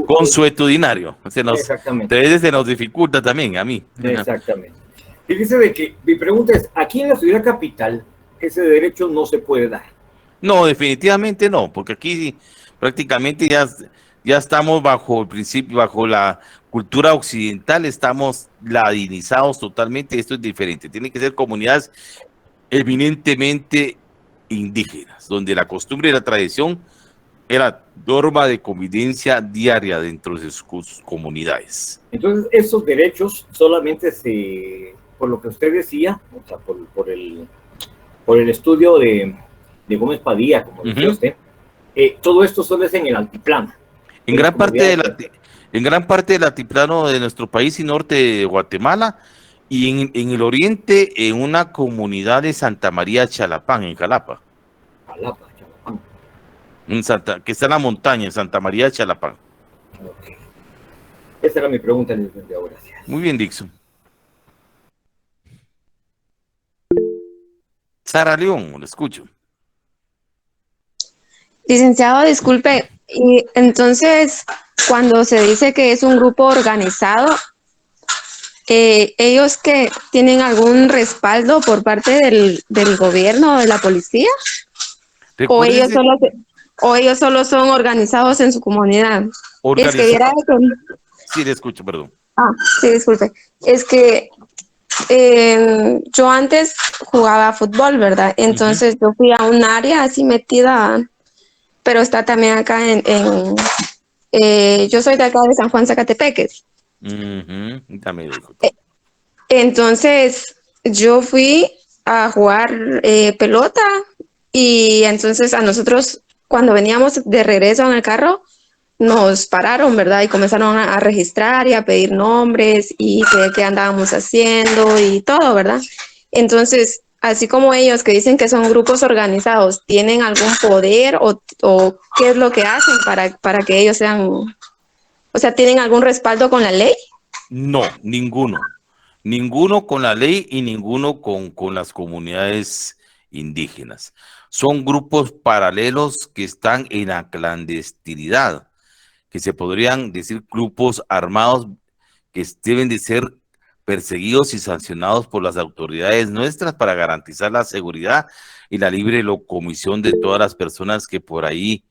A: consuetudinario.
E: exactamente,
A: A veces se nos dificulta también, a mí.
E: exactamente. Fíjese de que mi pregunta es, aquí en la ciudad capital, ese derecho no se puede dar.
A: No, definitivamente no, porque aquí prácticamente ya estamos bajo el principio, bajo la cultura occidental, estamos ladinizados totalmente, esto es diferente. Tienen que ser comunidades eminentemente indígenas, donde la costumbre y la tradición era norma de convivencia diaria dentro de sus comunidades.
E: Entonces, esos derechos solamente por lo que usted decía, o sea, por el estudio de Gómez Padilla, como decía
A: Ujú.
E: usted, todo esto solo es en el altiplano,
A: En
E: en las
A: gran parte
E: comunidades.
A: en gran parte del altiplano de nuestro país y norte de Guatemala y en el oriente en una comunidad de Santa María Chalapán, en Jalapa,
E: Jalapa, Chalapán.
A: que está en la montaña, en Santa María Chalapán.
E: Okay. Esa era mi pregunta, licenciado. Gracias.
A: Muy bien, Dixon. Sara León, lo escucho.
B: Licenciado, disculpe, y entonces cuando se dice que es un grupo organizado, ¿ellos que tienen algún respaldo por parte del gobierno o de la policía? ¿O ellos
A: Recuérdese,
B: solo, o ellos solo son organizados en su comunidad? Es que viera
A: organizado.
B: eso.
A: Sí, le escucho, perdón.
B: Ah, sí, disculpe. Es que yo antes jugaba fútbol, ¿verdad?
A: Ujú,
B: Entonces yo fui a un área así metida, pero está también acá yo soy de acá de San Juan Zacatepeques.
A: ujú, ya me dijo todo.
B: Entonces yo fui a jugar pelota y entonces a nosotros cuando veníamos de regreso en el carro nos pararon, ¿verdad? Y comenzaron a registrar y a pedir nombres y qué andábamos haciendo y todo, ¿verdad? Entonces, así como ellos que dicen que son grupos organizados, ¿tienen algún poder o qué es lo que hacen para que ellos sean, o sea, tienen algún respaldo con la ley?
A: No, ninguno. Ninguno con la ley y ninguno con las comunidades indígenas. Son grupos paralelos que están en la clandestinidad, que se podrían decir grupos armados que deben de ser perseguidos y sancionados por las autoridades nuestras para garantizar la seguridad y la libre locomisión de todas las personas que por ahí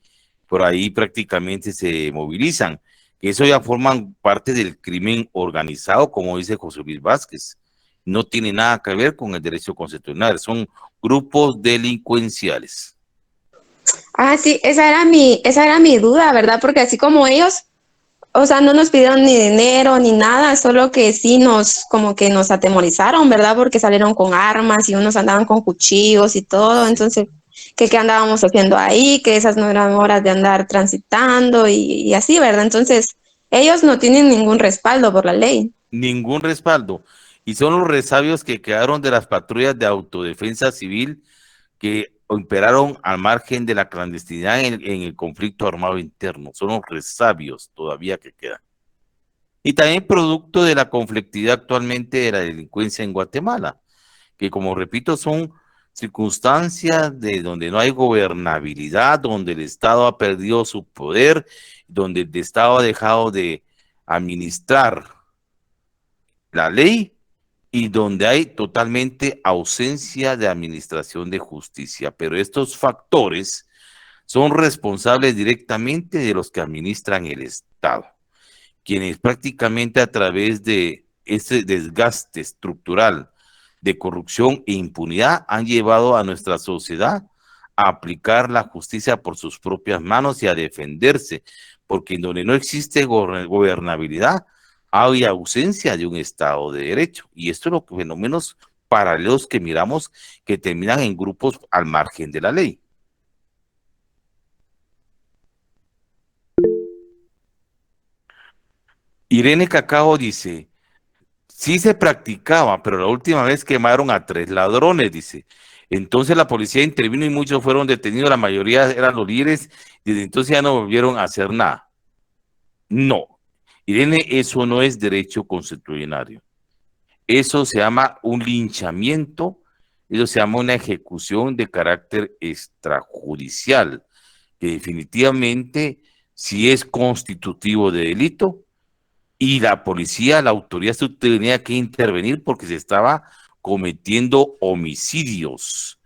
A: prácticamente se movilizan. Que eso ya forman parte del crimen organizado, como dice José Luis Vázquez. No tiene nada que ver con el derecho constitucional, son grupos delincuenciales.
B: Ah, sí, esa era mi duda, ¿verdad? Porque así como ellos, o sea, no nos pidieron ni dinero ni nada, solo que sí como que nos atemorizaron, ¿verdad? Porque salieron con armas y unos andaban con cuchillos y todo,
A: Sí.
B: entonces, que qué andábamos haciendo ahí, que esas no eran horas de andar transitando y así, ¿verdad? Entonces, ellos no tienen ningún respaldo por la ley.
A: Ningún respaldo. Y son los resabios que quedaron de las patrullas de autodefensa civil que operaron al margen de la clandestinidad en el conflicto armado interno. Son los resabios todavía que quedan. Y también producto de la conflictividad actualmente de la delincuencia en Guatemala, que como repito son circunstancias de donde no hay gobernabilidad, donde el Estado ha perdido su poder, donde el Estado ha dejado de administrar la ley y donde hay totalmente ausencia de administración de justicia. Pero estos factores son responsables directamente de los que administran el Estado, quienes prácticamente a través de ese desgaste estructural de corrupción e impunidad han llevado a nuestra sociedad a aplicar la justicia por sus propias manos y a defenderse, porque en donde no existe gobernabilidad, hay ausencia de un Estado de Derecho. Y esto es lo que fenómenos paralelos que miramos que terminan en grupos al margen de la ley. Irene Cacao dice, sí se practicaba, pero la última vez quemaron a 3 ladrones, dice. Entonces la policía intervino y muchos fueron detenidos, la mayoría eran los líderes, desde entonces ya no volvieron a hacer nada. No, Irene, eso no es derecho constitucional. Eso se llama un linchamiento Eso se llama una ejecución de carácter extrajudicial, que definitivamente sí es constitutivo de delito, y la policía, la autoridad tenía que intervenir porque se estaba cometiendo homicidios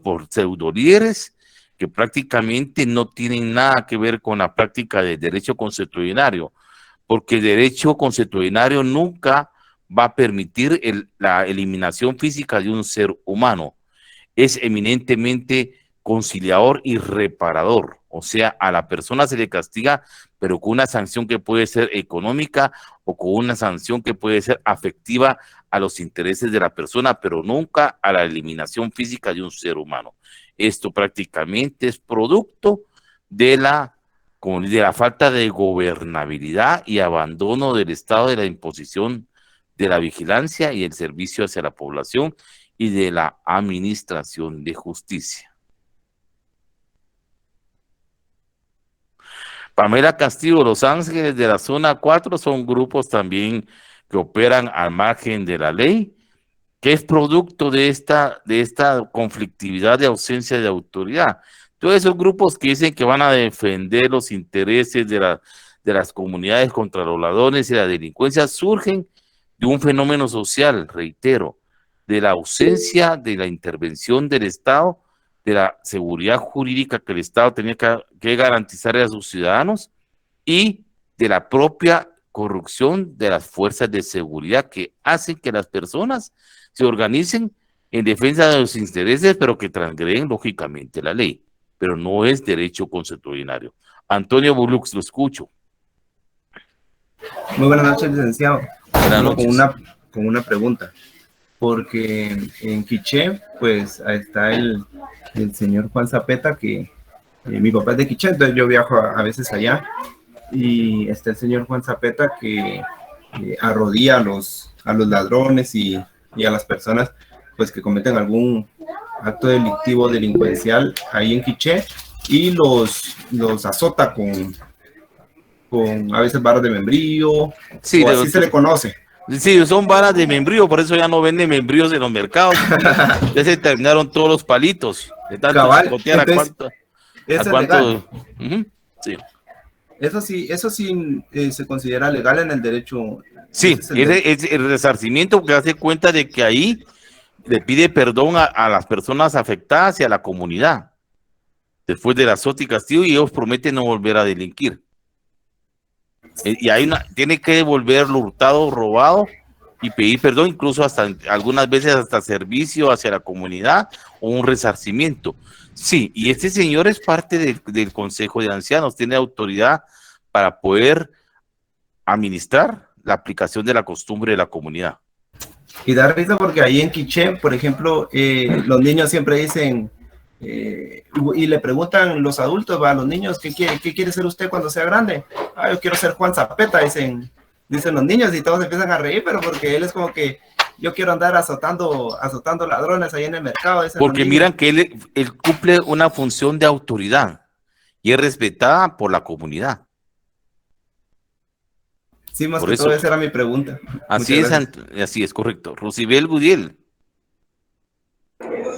A: por pseudolíderes que prácticamente no tienen nada que ver con la práctica del derecho consuetudinario, porque el derecho consuetudinario nunca va a permitir la eliminación física de un ser humano. Es eminentemente conciliador y reparador. O sea, a la persona se le castiga, pero con una sanción que puede ser económica o con una sanción que puede ser afectiva a los intereses de la persona, pero nunca a la eliminación física de un ser humano. Esto prácticamente es producto de la falta de gobernabilidad y abandono del Estado, de la imposición de la vigilancia y el servicio hacia la población y de la administración de justicia. Pamela Castillo, Los Ángeles de la zona 4 son grupos también que operan al margen de la ley, que es producto de esta conflictividad de ausencia de autoridad. Todos esos grupos que dicen que van a defender los intereses de las comunidades contra los ladrones y la delincuencia surgen de un fenómeno social, reitero, de la ausencia de la intervención del Estado, de la seguridad jurídica que el Estado tenía que garantizar a sus ciudadanos y de la propia corrupción de las fuerzas de seguridad que hacen que las personas se organicen en defensa de los intereses, pero que transgreden lógicamente la ley, pero no es derecho consuetudinario. Antonio Bulux, lo escucho.
F: Muy buenas noches, licenciado.
A: Buenas noches.
F: Con una pregunta, porque en Quiché, pues ahí está el señor Juan Zapeta, que mi papá es de Quiché, entonces yo viajo a veces allá, y está el señor Juan Zapeta que arrodilla a los ladrones y a las personas pues que cometen algún acto delictivo delincuencial ahí en Quiché, y los azota con a veces varas de membrillo,
A: sí,
F: o así se le conoce.
A: Sí, son varas de membrillo, por eso ya no venden membrillos en los mercados. Ya se terminaron todos los palitos. De tanto
F: cabal,
A: chicotear
F: entonces,
A: a cuánto.
F: Sí. Eso sí se considera legal en el derecho.
A: Sí, es el resarcimiento, que hace cuenta de que ahí le pide perdón a las personas afectadas y a la comunidad después del azote y castigo, y ellos prometen no volver a delinquir. Y tiene que devolver lo hurtado, robado, y pedir perdón, incluso hasta algunas veces hasta servicio hacia la comunidad o un resarcimiento. Sí, y este señor es parte del Consejo de Ancianos, tiene autoridad para poder administrar la aplicación de la costumbre de la comunidad.
F: Y da risa porque ahí en Quiché, por ejemplo, los niños siempre dicen, y le preguntan los adultos a los niños, ¿qué quiere ser usted cuando sea grande? Yo quiero ser Juan Zapeta, dicen los niños, y todos empiezan a reír, pero porque él es como que yo quiero andar azotando ladrones ahí en el mercado.
A: Porque miran que él cumple una función de autoridad y es respetada por la comunidad.
F: Sí, más por que todo esa era mi pregunta.
A: Así es, correcto. Rosibel Budiel.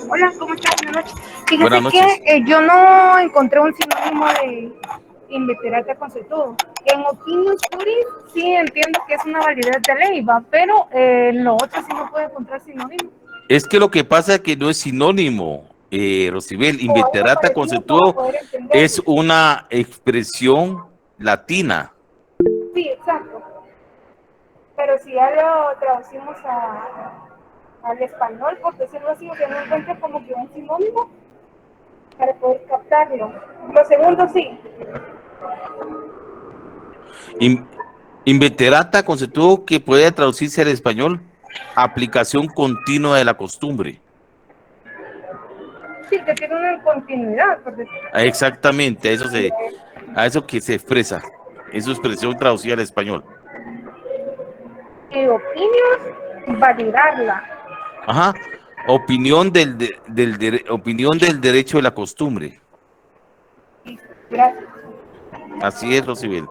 G: Hola, ¿cómo estás? Buenas noches. Fíjate
A: Buenas noches.
G: Que yo no encontré un sinónimo de inveterata consuetudo. En opinión juris sí entiendo que es una validez de ley, ¿va? Pero lo otro sí no puedo encontrar sinónimo.
A: Es que lo que pasa es que no es sinónimo, Rosibel. Inveterata consuetudo es una expresión latina.
G: Sí, exacto. Pero si ya lo traducimos al español, por decirlo así, que no encuentro como que un sinónimo para poder captarlo. Lo segundo sí.
A: Inveterata consuetudo, que puede traducirse al español, aplicación continua de la costumbre.
G: Sí, que tiene una continuidad, por decirlo.
A: Exactamente, a eso que se expresa, es su expresión traducida al español.
G: Y opinión, validarla.
A: Ajá, opinión del derecho de la costumbre.
G: Gracias.
A: Así es, Rosibel.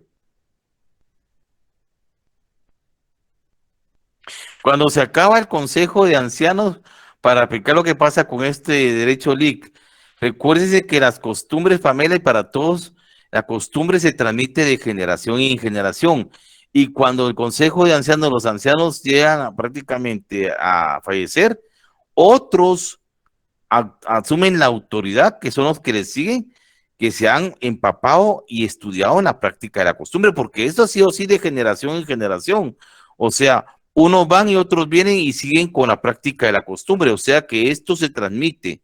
A: Cuando se acaba el Consejo de Ancianos, para aplicar lo que pasa con este derecho LIC. Recuérdese que las costumbres, Pamela, y para todos, la costumbre se transmite de generación en generación. Y cuando el Consejo de Ancianos, los ancianos llegan prácticamente a fallecer, otros asumen la autoridad, que son los que les siguen, que se han empapado y estudiado en la práctica de la costumbre, porque esto ha sido así de generación en generación. O sea, unos van y otros vienen y siguen con la práctica de la costumbre. O sea que esto se transmite.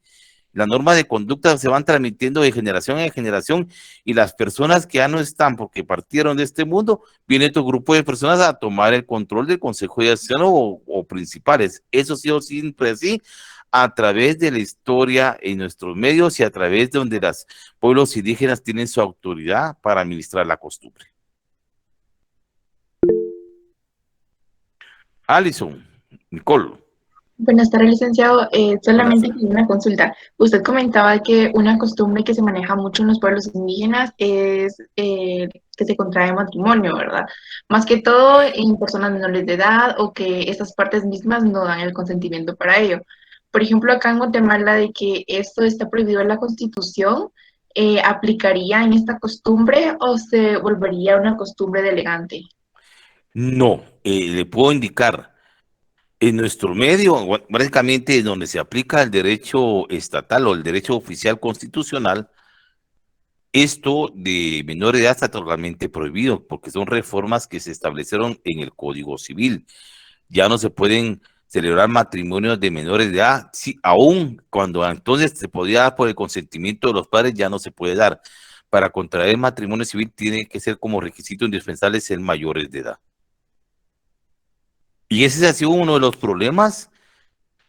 A: Las normas de conducta se van transmitiendo de generación en generación y las personas que ya no están porque partieron de este mundo, viene otro grupo de personas a tomar el control del Consejo de Ancianos o principales. Eso ha sido siempre así a través de la historia en nuestros medios y a través de donde los pueblos indígenas tienen su autoridad para administrar la costumbre. Alison, Nicole.
H: Buenas tardes, licenciado. Solamente
A: Buenas.
H: una consulta. Usted comentaba que una costumbre que se maneja mucho en los pueblos indígenas es que se contrae matrimonio, ¿verdad? Más que todo en personas menores de edad o que estas partes mismas no dan el consentimiento para ello. Por ejemplo, acá en Guatemala, de que esto está prohibido en la Constitución, ¿aplicaría en esta costumbre o se volvería una costumbre de elegante?
A: No, le puedo indicar. En nuestro medio, básicamente donde se aplica el derecho estatal o el derecho oficial constitucional, esto de menor edad está totalmente prohibido porque son reformas que se establecieron en el Código Civil. Ya no se pueden celebrar matrimonios de menores de edad, sí, aún cuando entonces se podía dar por el consentimiento de los padres, ya no se puede dar. Para contraer matrimonio civil tiene que ser como requisito indispensable ser mayores de edad. Y ese ha sido uno de los problemas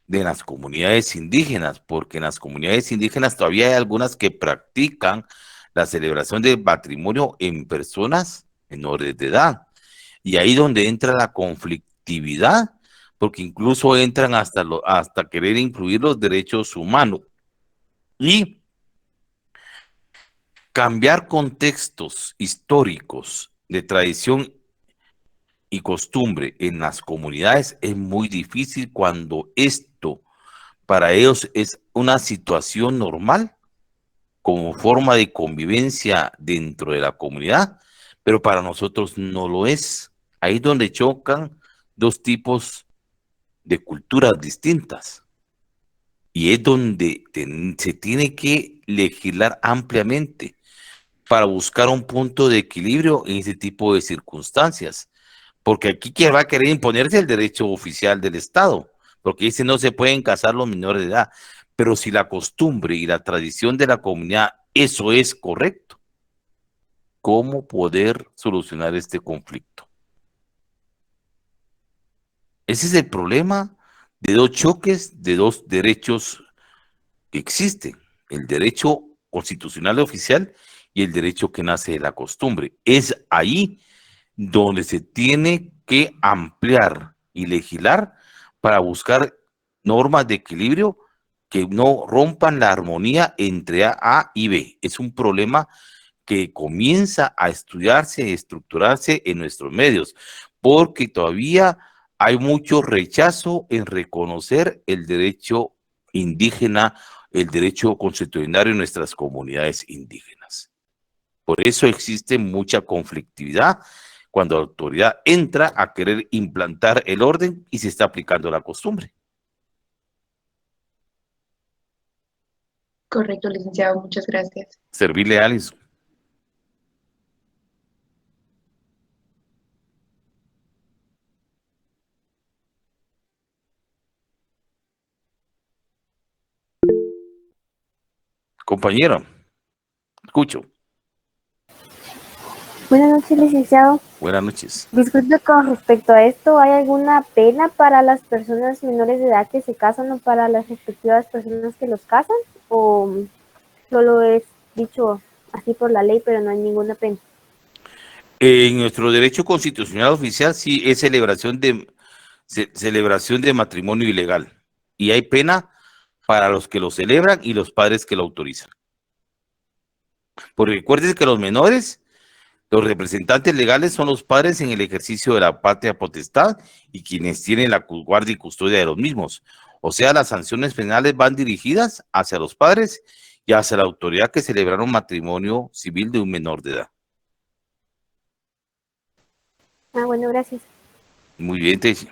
A: de las comunidades indígenas, porque en las comunidades indígenas todavía hay algunas que practican la celebración del matrimonio en personas menores de edad. Y ahí donde entra la conflictividad, porque incluso entran hasta querer incluir los derechos humanos. Y cambiar contextos históricos de tradición y costumbre en las comunidades es muy difícil cuando esto para ellos es una situación normal como forma de convivencia dentro de la comunidad, pero para nosotros no lo es. Ahí es donde chocan dos tipos de culturas distintas y es donde se tiene que legislar ampliamente para buscar un punto de equilibrio en ese tipo de circunstancias. Porque aquí quien va a querer imponerse el derecho oficial del Estado, porque dice no se pueden casar los menores de edad, pero si la costumbre y la tradición de la comunidad, eso es correcto, ¿cómo poder solucionar este conflicto? Ese es el problema de dos choques, de dos derechos que existen, el derecho constitucional oficial y el derecho que nace de la costumbre. Es ahí donde se tiene que ampliar y legislar para buscar normas de equilibrio que no rompan la armonía entre A y B. Es un problema que comienza a estudiarse y estructurarse en nuestros medios, porque todavía hay mucho rechazo en reconocer el derecho indígena, el derecho constitucional en nuestras comunidades indígenas. Por eso existe mucha conflictividad cuando la autoridad entra a querer implantar el orden y se está aplicando la costumbre.
H: Correcto, licenciado. Muchas gracias.
A: Servirle a Alison. Compañero, escucho.
I: Buenas noches, licenciado.
A: Buenas noches.
I: Disculpe, con respecto a esto, ¿hay alguna pena para las personas menores de edad que se casan o para las respectivas personas que los casan? ¿O solo es dicho así por la ley, pero no hay ninguna pena?
A: En nuestro derecho constitucional oficial sí es celebración de matrimonio ilegal. Y hay pena para los que lo celebran y los padres que lo autorizan. Porque recuerden que los menores, los representantes legales son los padres en el ejercicio de la patria potestad y quienes tienen la guardia y custodia de los mismos. O sea, las sanciones penales van dirigidas hacia los padres y hacia la autoridad que celebraron matrimonio civil de un menor de edad.
I: Ah, bueno, gracias.
A: Muy bien, Tessy.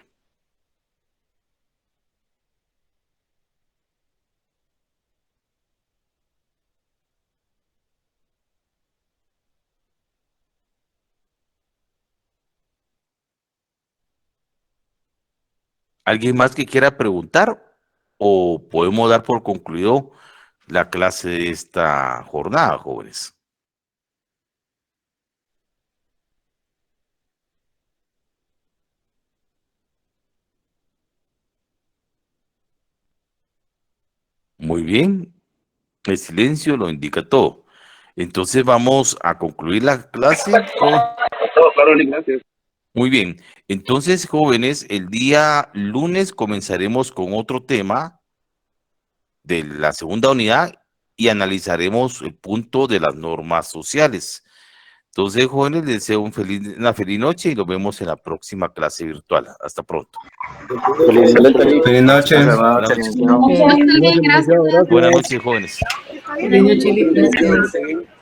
A: ¿Alguien más que quiera preguntar o podemos dar por concluido la clase de esta jornada, jóvenes? Muy bien, el silencio lo indica todo. Entonces vamos a concluir la clase.
C: Todo claro, gracias.
A: Muy bien, entonces jóvenes, el día lunes comenzaremos con otro tema de la segunda unidad y analizaremos el punto de las normas sociales. Entonces, jóvenes, les deseo una feliz noche y nos vemos en la próxima clase virtual. Hasta pronto.
F: Feliz noche.
A: Buenas noches, jóvenes.
J: Feliz noche, gracias.